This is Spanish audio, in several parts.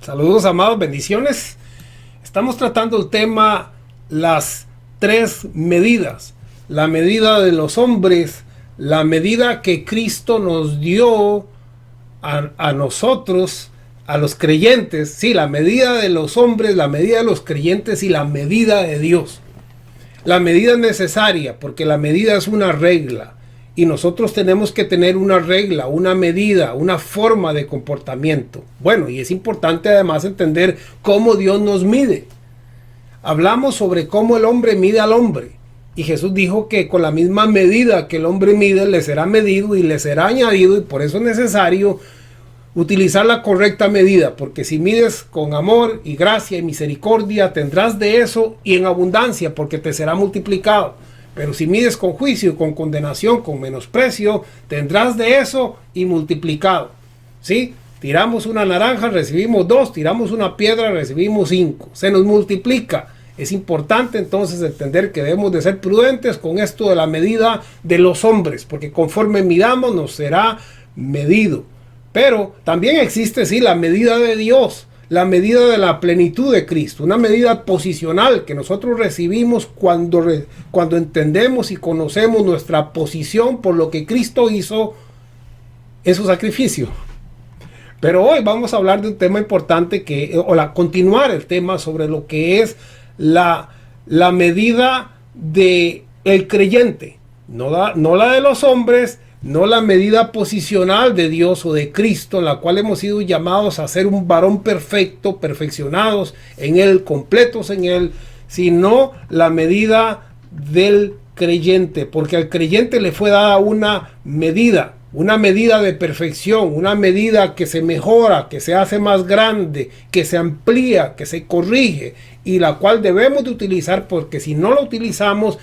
Saludos, amados, bendiciones. Estamos tratando el tema las tres medidas. La medida de los hombres, la medida que Cristo nos dio a nosotros, a los creyentes. Sí, la medida de los hombres, la medida de los creyentes y la medida de Dios. La medida es necesaria porque la medida es una regla. Y nosotros tenemos que tener una regla, una medida, una forma de comportamiento. Bueno, y es importante además entender cómo Dios nos mide. Hablamos sobre cómo el hombre mide al hombre. Y Jesús dijo que con la misma medida que el hombre mide, le será medido y le será añadido. Y por eso es necesario utilizar la correcta medida. Porque si mides con amor y gracia y misericordia, tendrás de eso y en abundancia, porque te será multiplicado. Pero si mides con juicio, con condenación, con menosprecio, tendrás de eso y multiplicado. ¿Sí? Tiramos una naranja, recibimos 2, tiramos una piedra, recibimos 5. Se nos multiplica. Es importante entonces entender que debemos de ser prudentes con esto de la medida de los hombres, porque conforme midamos nos será medido. Pero también existe, sí, la medida de Dios. La medida de la plenitud de Cristo, una medida posicional que nosotros recibimos cuando entendemos y conocemos nuestra posición por lo que Cristo hizo en su sacrificio. Pero hoy vamos a hablar de un tema importante continuar el tema sobre lo que es la medida del creyente, no la de los hombres, no la medida posicional de Dios o de Cristo, en la cual hemos sido llamados a ser un varón perfecto, perfeccionados en Él, completos en Él, sino la medida del creyente, porque al creyente le fue dada una medida de perfección, una medida que se mejora, que se hace más grande, que se amplía, que se corrige, y la cual debemos de utilizar, porque si no la utilizamos,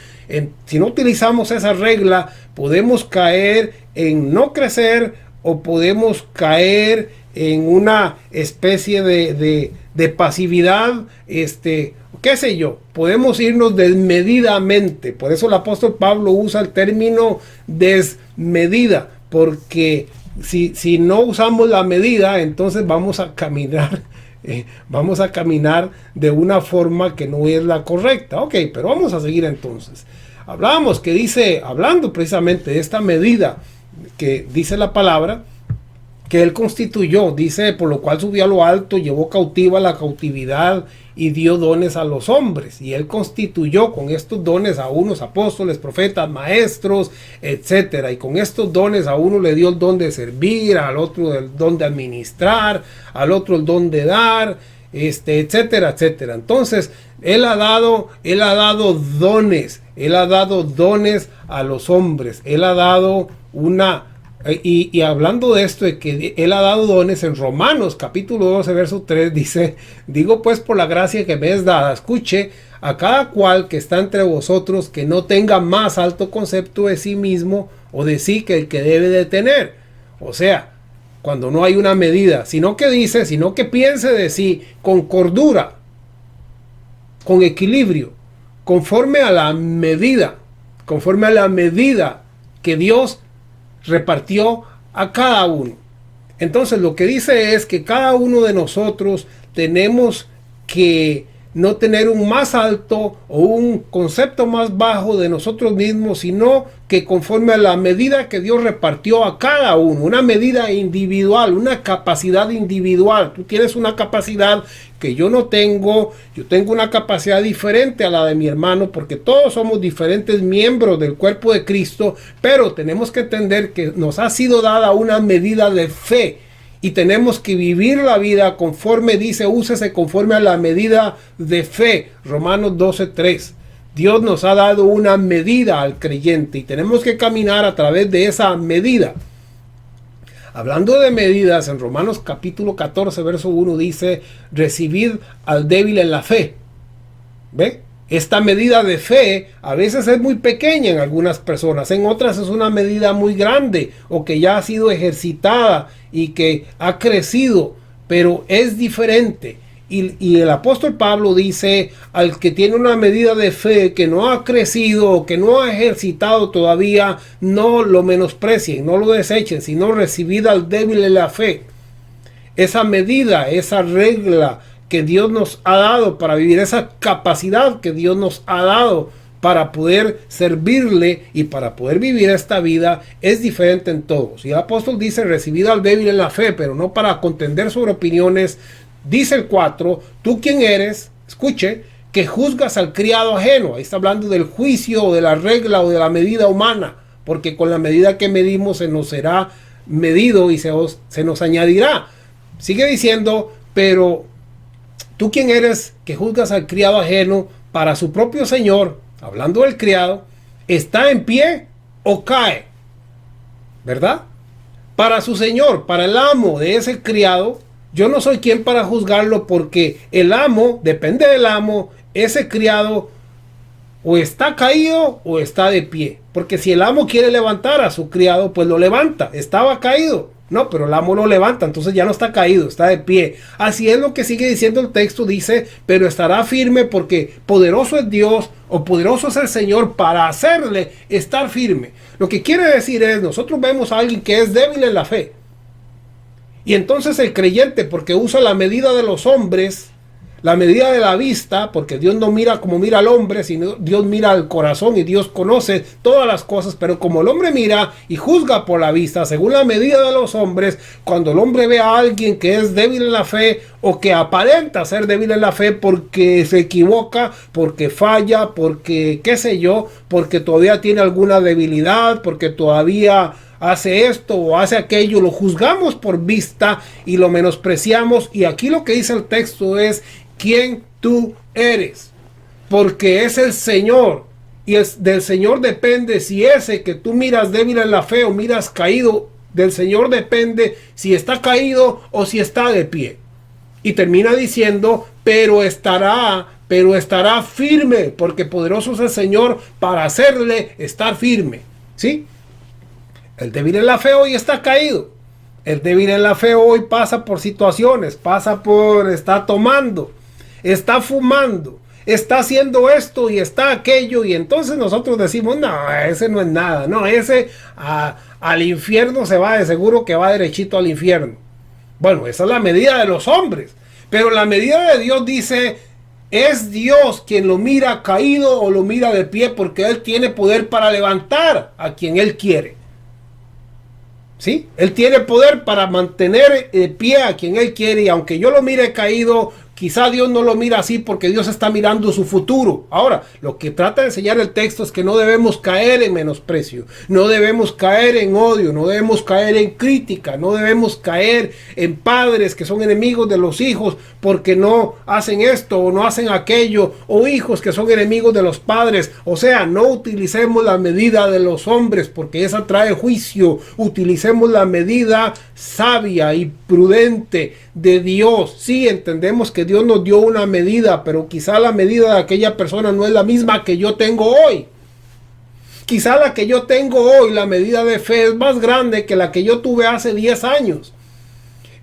si no utilizamos esa regla, podemos caer en no crecer o podemos caer en una especie de pasividad, qué sé yo, podemos irnos desmedidamente. Por eso el apóstol Pablo usa el término desmedida, porque si no usamos la medida, entonces vamos a caminar de una forma que no es la correcta. Ok, pero vamos a seguir entonces. Hablamos que dice, hablando precisamente de esta medida que dice la palabra, que él constituyó, dice, por lo cual subió a lo alto, llevó cautiva la cautividad y dio dones a los hombres. Y él constituyó con estos dones a unos apóstoles, profetas, maestros, etcétera. Y con estos dones a uno le dio el don de servir, al otro el don de administrar, al otro el don de dar, etcétera, etcétera. Entonces, él ha dado dones, él ha dado dones a los hombres, él ha dado y hablando de esto, de que él ha dado dones, en Romanos capítulo 12 verso 3 dice: digo pues por la gracia que me es dada, escuche, a cada cual que está entre vosotros, que no tenga más alto concepto de sí mismo o de sí que el que debe de tener. O sea, cuando no hay una medida, sino que piense de sí con cordura, con equilibrio, conforme a la medida que Dios repartió a cada uno. Entonces lo que dice es que cada uno de nosotros tenemos que no tener un más alto o un concepto más bajo de nosotros mismos, sino que conforme a la medida que Dios repartió a cada uno, una medida individual, una capacidad individual. Tú tienes una capacidad que yo no tengo, yo tengo una capacidad diferente a la de mi hermano, porque todos somos diferentes miembros del cuerpo de Cristo, pero tenemos que entender que nos ha sido dada una medida de fe. Y tenemos que vivir la vida conforme dice, úsese conforme a la medida de fe. Romanos 12:3. Dios nos ha dado una medida al creyente y tenemos que caminar a través de esa medida. Hablando de medidas, en Romanos capítulo 14, verso 1 dice: recibid al débil en la fe. ¿Ve? Esta medida de fe a veces es muy pequeña en algunas personas, en otras es una medida muy grande o que ya ha sido ejercitada y que ha crecido, pero es diferente. Y el apóstol Pablo dice: al que tiene una medida de fe que no ha crecido o que no ha ejercitado todavía, no lo menosprecien, no lo desechen, sino recibid al débil en la fe. esa medida, esa regla que Dios nos ha dado para vivir, esa capacidad que Dios nos ha dado para poder servirle y para poder vivir esta vida, es diferente en todos. Y el apóstol dice: recibido al débil en la fe, pero no para contender sobre opiniones. Dice el 4, ¿tú quién eres? Escuche, que juzgas al criado ajeno. Ahí está hablando del juicio o de la regla o de la medida humana, porque con la medida que medimos se nos será medido y se nos añadirá. Sigue diciendo: pero ¿tú quién eres que juzgas al criado ajeno? Para su propio señor, hablando del criado, ¿está en pie o cae? ¿Verdad? Para su señor, para el amo de ese criado, yo no soy quien para juzgarlo, porque el amo, depende del amo, ese criado o está caído o está de pie. Porque si el amo quiere levantar a su criado, pues lo levanta. Estaba caído. No, pero el amo lo levanta, entonces ya no está caído, está de pie. Así es lo que sigue diciendo el texto, dice: pero estará firme, porque poderoso es Dios, o poderoso es el Señor para hacerle estar firme. Lo que quiere decir es, nosotros vemos a alguien que es débil en la fe, y entonces el creyente, porque usa la medida de los hombres, la medida de la vista, porque Dios no mira como mira al hombre, sino Dios mira al corazón, y Dios conoce todas las cosas. Pero como el hombre mira y juzga por la vista, según la medida de los hombres, cuando el hombre ve a alguien que es débil en la fe, o que aparenta ser débil en la fe porque se equivoca, porque falla, porque qué sé yo, porque todavía tiene alguna debilidad, porque todavía hace esto o hace aquello, lo juzgamos por vista y lo menospreciamos. Y aquí lo que dice el texto es: ¿quién tú eres? Porque es el Señor, y del Señor depende si ese que tú miras débil en la fe o miras caído, del Señor depende si está caído o si está de pie. Y termina diciendo: pero estará firme, porque poderoso es el Señor para hacerle estar firme. ¿Sí? El débil en la fe hoy está caído. El débil en la fe hoy pasa por situaciones, está tomando, está fumando, está haciendo esto y está aquello, y entonces nosotros decimos: no, ese no es nada, no, ese al infierno se va, de seguro que va derechito al infierno. Bueno, esa es la medida de los hombres, pero la medida de Dios dice: es Dios quien lo mira caído o lo mira de pie, porque Él tiene poder para levantar a quien Él quiere. ¿Sí? Él tiene poder para mantener de pie a quien Él quiere, y aunque yo lo mire caído, quizá Dios no lo mira así, porque Dios está mirando su futuro. Ahora, lo que trata de enseñar el texto es que no debemos caer en menosprecio, no debemos caer en odio, no debemos caer en crítica, no debemos caer en padres que son enemigos de los hijos porque no hacen esto o no hacen aquello, o hijos que son enemigos de los padres. O sea, no utilicemos la medida de los hombres, porque esa trae juicio. Utilicemos la medida sabia y prudente de Dios. Sí, entendemos que Dios nos dio una medida, pero quizá la medida de aquella persona no es la misma que yo tengo hoy. Quizá la que yo tengo hoy, la medida de fe, es más grande que la que yo tuve hace 10 años.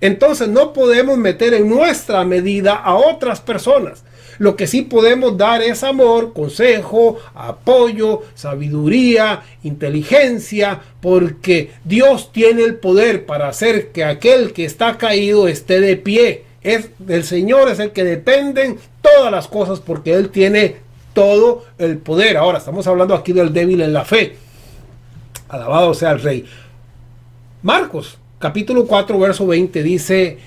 Entonces no podemos meter en nuestra medida a otras personas. Lo que sí podemos dar es amor, consejo, apoyo, sabiduría, inteligencia, porque Dios tiene el poder para hacer que aquel que está caído esté de pie. Del Señor es el que dependen todas las cosas, porque Él tiene todo el poder. Ahora estamos hablando aquí del débil en la fe. Alabado sea el Rey. Marcos capítulo 4 verso 20 dice: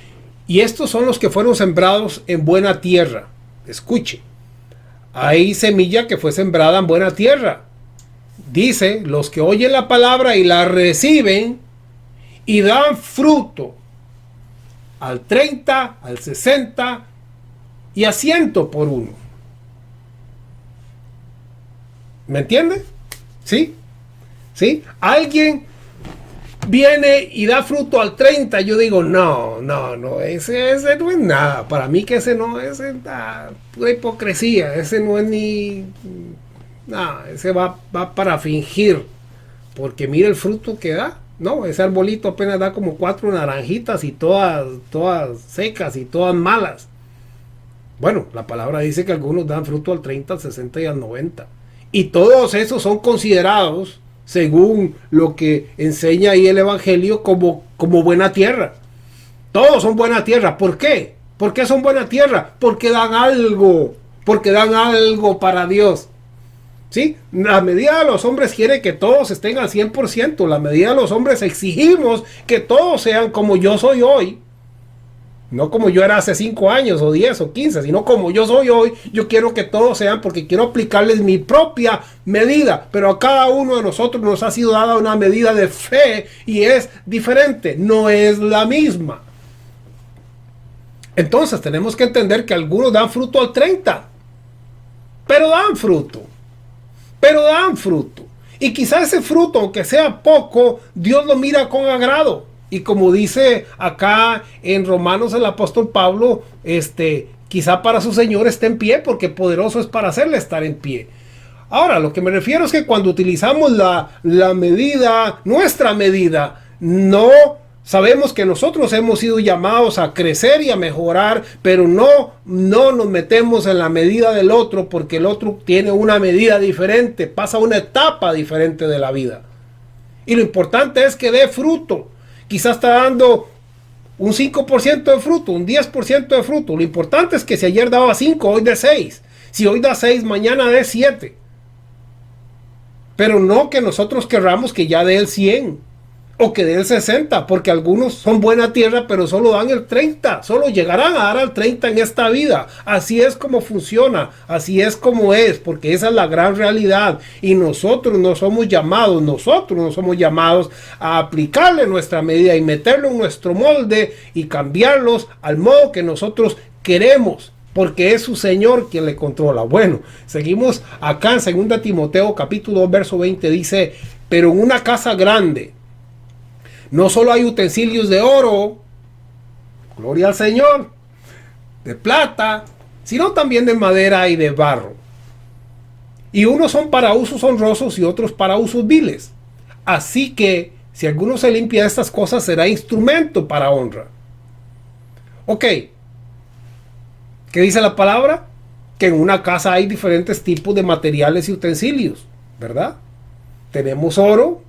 y estos son los que fueron sembrados en buena tierra. Escuche, hay semilla que fue sembrada en buena tierra. Dice: los que oyen la palabra y la reciben y dan fruto al 30, al 60 y a 100 por uno. ¿Me entiende? ¿Sí? ¿Sí? Alguien viene y da fruto al 30, yo digo: no, ese no es nada. Para mí que ese pura hipocresía, ese no es ni nada, ese va para fingir, porque mira el fruto que da. No, ese arbolito apenas da como 4 naranjitas y todas secas y todas malas. Bueno, la palabra dice que algunos dan fruto al 30, al 60 y al 90. Y todos esos son considerados, según lo que enseña ahí el Evangelio, como buena tierra. Todos son buena tierra. ¿Por qué? ¿Por qué son buena tierra? Porque dan algo. Porque dan algo para Dios. ¿Sí? La medida de los hombres quiere que todos estén al 100%. La medida de los hombres exigimos que todos sean como yo soy hoy. No como yo era hace 5 años o 10 o 15, sino como yo soy hoy. Yo quiero que todos sean, porque quiero aplicarles mi propia medida. Pero a cada uno de nosotros nos ha sido dada una medida de fe y es diferente, no es la misma. Entonces tenemos que entender que algunos dan fruto al 30. Pero dan fruto. Pero dan fruto. Y quizás ese fruto, aunque sea poco, Dios lo mira con agrado. Y como dice acá en Romanos el apóstol Pablo, quizá para su Señor esté en pie, porque poderoso es para hacerle estar en pie. Ahora, lo que me refiero es que cuando utilizamos la medida, nuestra medida, no sabemos que nosotros hemos sido llamados a crecer y a mejorar, pero no nos metemos en la medida del otro, porque el otro tiene una medida diferente, pasa una etapa diferente de la vida. Y lo importante es que dé fruto. Quizás está dando un 5% de fruto, un 10% de fruto. Lo importante es que si ayer daba 5, hoy dé 6. Si hoy da 6, mañana dé 7. Pero no que nosotros querramos que ya dé el 100 o que dé el 60, porque algunos son buena tierra, pero solo dan el 30. Solo llegarán a dar al 30 en esta vida. Así es como funciona, así es como es, porque esa es la gran realidad. Y nosotros no somos llamados a aplicarle nuestra medida y meterlo en nuestro molde y cambiarlos al modo que nosotros queremos, porque es su Señor quien le controla. Bueno, seguimos acá en 2 Timoteo capítulo 2 verso 20, dice: pero en una casa grande no solo hay utensilios de oro, gloria al Señor, de plata, sino también de madera y de barro. Y unos son para usos honrosos y otros para usos viles. Así que si alguno se limpia de estas cosas, será instrumento para honra. Ok. ¿Qué dice la palabra? Que en una casa hay diferentes tipos de materiales y utensilios, ¿verdad? Tenemos oro,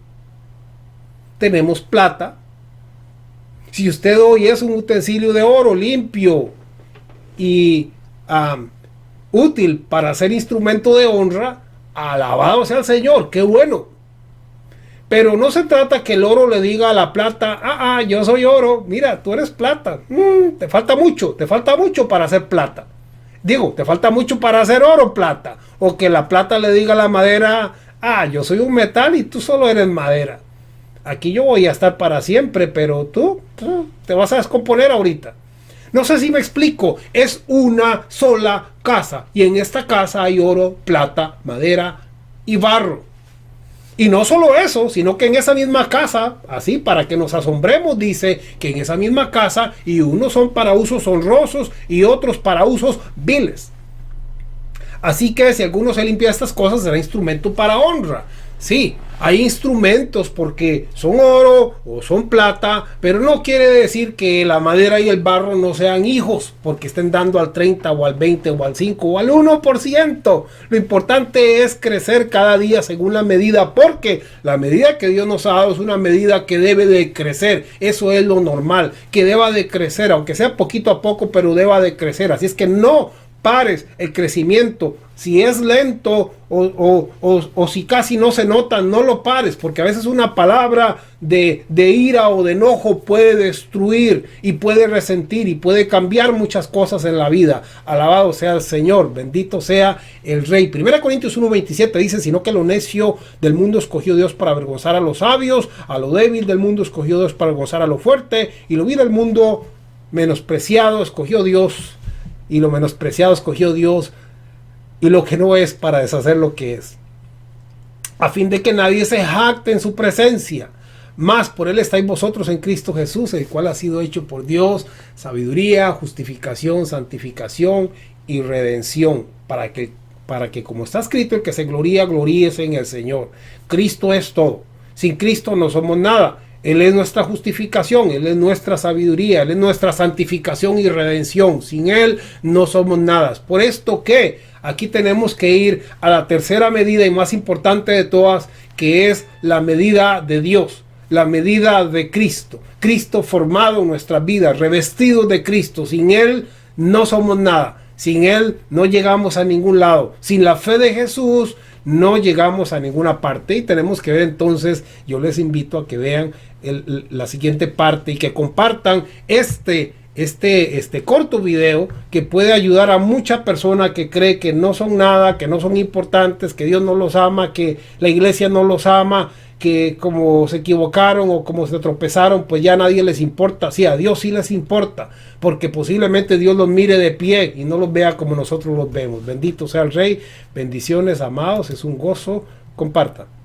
tenemos plata. Si usted hoy es un utensilio de oro limpio y útil para ser instrumento de honra, alabado sea el Señor, qué bueno. Pero no se trata que el oro le diga a la plata: yo soy oro, mira, tú eres plata, te falta mucho para hacer plata. Digo, te falta mucho para hacer oro, plata. O que la plata le diga a la madera: yo soy un metal y tú solo eres madera. Aquí yo voy a estar para siempre, pero tú te vas a descomponer ahorita. No sé si me explico. Es una sola casa. Y en esta casa hay oro, plata, madera y barro. Y no solo eso, sino que en esa misma casa, así para que nos asombremos, dice que en esa misma casa, y unos son para usos honrosos y otros para usos viles. Así que si alguno se limpia estas cosas, será instrumento para honra. Sí, hay instrumentos porque son oro o son plata, pero no quiere decir que la madera y el barro no sean hijos porque estén dando al 30 o al 20 o al 5 o al 1%. Lo importante es crecer cada día según la medida, porque la medida que Dios nos ha dado es una medida que debe de crecer. Eso es lo normal, que deba de crecer, aunque sea poquito a poco, pero deba de crecer. Así es que no pares el crecimiento. Si es lento o si casi no se nota, no lo pares, porque a veces una palabra de ira o de enojo puede destruir y puede resentir y puede cambiar muchas cosas en la vida. Alabado sea el Señor, bendito sea el Rey. 1 Corintios 1:27 dice: sino que lo necio del mundo escogió Dios para avergonzar a los sabios, a lo débil del mundo escogió Dios para avergonzar a lo fuerte, y lo vil del mundo menospreciado escogió Dios, y lo menospreciado escogió Dios, y lo que no es, para deshacer lo que es, a fin de que nadie se jacte en su presencia. Mas por él estáis vosotros en Cristo Jesús, el cual ha sido hecho por Dios sabiduría, justificación, santificación y redención, para que como está escrito, el que se gloría, gloríese en el Señor. Cristo es todo. Sin Cristo no somos nada. Él es nuestra justificación, Él es nuestra sabiduría, Él es nuestra santificación y redención. Sin Él no somos nada. Por esto que aquí tenemos que ir a la tercera medida y más importante de todas, que es la medida de Dios. la medida de Cristo. Cristo formado en nuestras vidas, revestidos de Cristo. Sin Él no somos nada. Sin Él no llegamos a ningún lado. Sin la fe de Jesús no llegamos a ninguna parte. Y tenemos que ver entonces, yo les invito a que vean la siguiente parte y que compartan este corto video que puede ayudar a mucha persona que cree que no son nada, que no son importantes, que Dios no los ama, que la iglesia no los ama, que como se equivocaron o como se tropezaron, pues ya a nadie les importa. Sí, a Dios sí les importa, porque posiblemente Dios los mire de pie y no los vea como nosotros los vemos. Bendito sea el Rey. Bendiciones, amados. Es un gozo. Compartan.